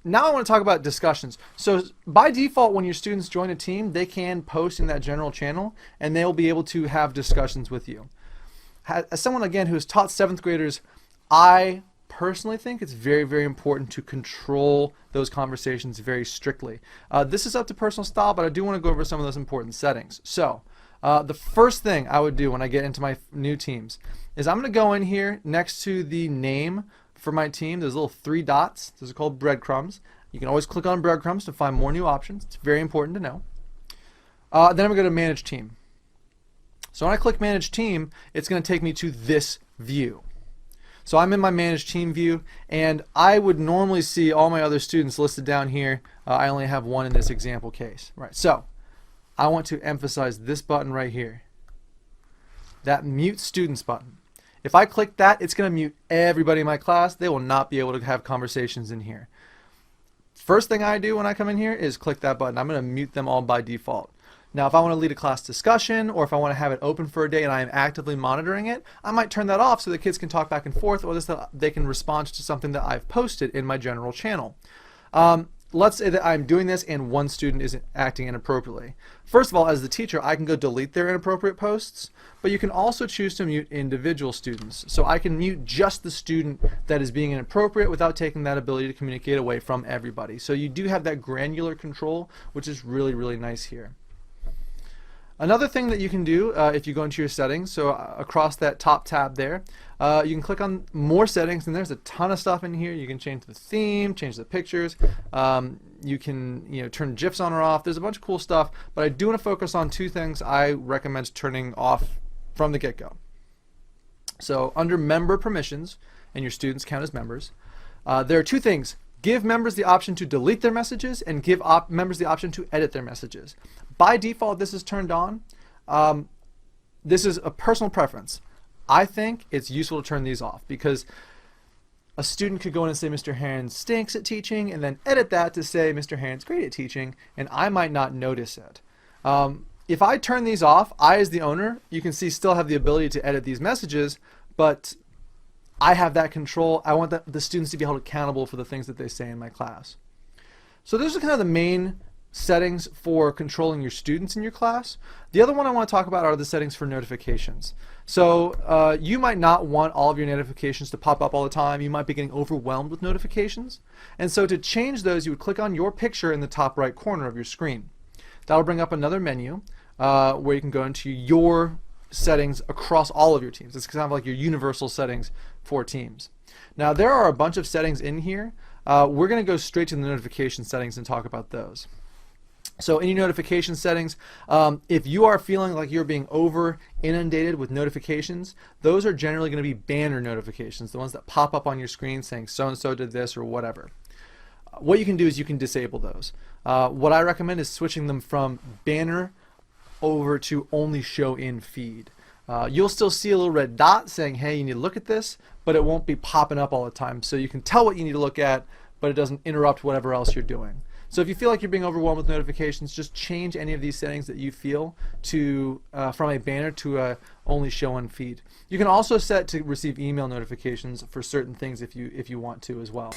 Now I want to talk about discussions. So by default, when your students join a team, they can post in that general channel and they'll be able to have discussions with you. As someone, again, who has taught 7th graders, I personally think it's very, very important to control those conversations very strictly. This is up to personal style, but I do want to go over some of those important settings. So the first thing I would do when I get into my new teams is I'm going to go in here next to the name for my team. There's little 3 dots. Those are called breadcrumbs. You can always click on breadcrumbs to find more new options. It's very important to know. Then I'm going to go to Manage Team. So when I click Manage Team, it's going to take me to this view. So I'm in my Manage Team view, and I would normally see all my other students listed down here. I only have one in this example case. Right. So I want to emphasize this button right here, that Mute Students button. If I click that, it's going to mute everybody in my class. They will not be able to have conversations in here. First thing I do when I come in here is click that button. I'm going to mute them all by default. Now, if I want to lead a class discussion, or if I want to have it open for a day and I am actively monitoring it, I might turn that off so the kids can talk back and forth, or they can respond to something that I've posted in my general channel. Let's say that I'm doing this and one student is acting inappropriately. First of all, as the teacher, I can go delete their inappropriate posts, but you can also choose to mute individual students. So I can mute just the student that is being inappropriate without taking that ability to communicate away from everybody. So you do have that granular control, which is really, really nice here. Another thing that you can do if you go into your settings, so across that top tab there, you can click on more settings, and there's a ton of stuff in here. You can change the theme, change the pictures, you can turn GIFs on or off. There's a bunch of cool stuff, but I do want to focus on 2 things I recommend turning off from the get-go. So under member permissions, and your students count as members, there are 2 things. Give members the option to delete their messages and give members the option to edit their messages. By default, this is turned on. This is a personal preference. I think it's useful to turn these off because a student could go in and say Mr. Heeren stinks at teaching and then edit that to say Mr. Heeren's great at teaching, and I might not notice it. If I turn these off, I as the owner, you can see, still have the ability to edit these messages, but I have that control. I want the students to be held accountable for the things that they say in my class. So those are kind of the main settings for controlling your students in your class. The other one I want to talk about are the settings for notifications. So you might not want all of your notifications to pop up all the time. You might be getting overwhelmed with notifications. And so to change those, you would click on your picture in the top right corner of your screen. That'll bring up another menu where you can go into your settings across all of your teams. It's kind of like your universal settings for teams. Now there are a bunch of settings in here. We're going to go straight to the notification settings and talk about those. So in your notification settings, if you are feeling like you're being over inundated with notifications, those are generally going to be banner notifications, the ones that pop up on your screen saying so-and-so did this or whatever. What you can do is you can disable those. What I recommend is switching them from banner over to only show in feed. You'll still see a little red dot saying, hey, you need to look at this, but it won't be popping up all the time. So you can tell what you need to look at, but it doesn't interrupt whatever else you're doing. So if you feel like you're being overwhelmed with notifications, just change any of these settings that you feel to from a banner to a only show in feed. You can also set to receive email notifications for certain things if you want to as well.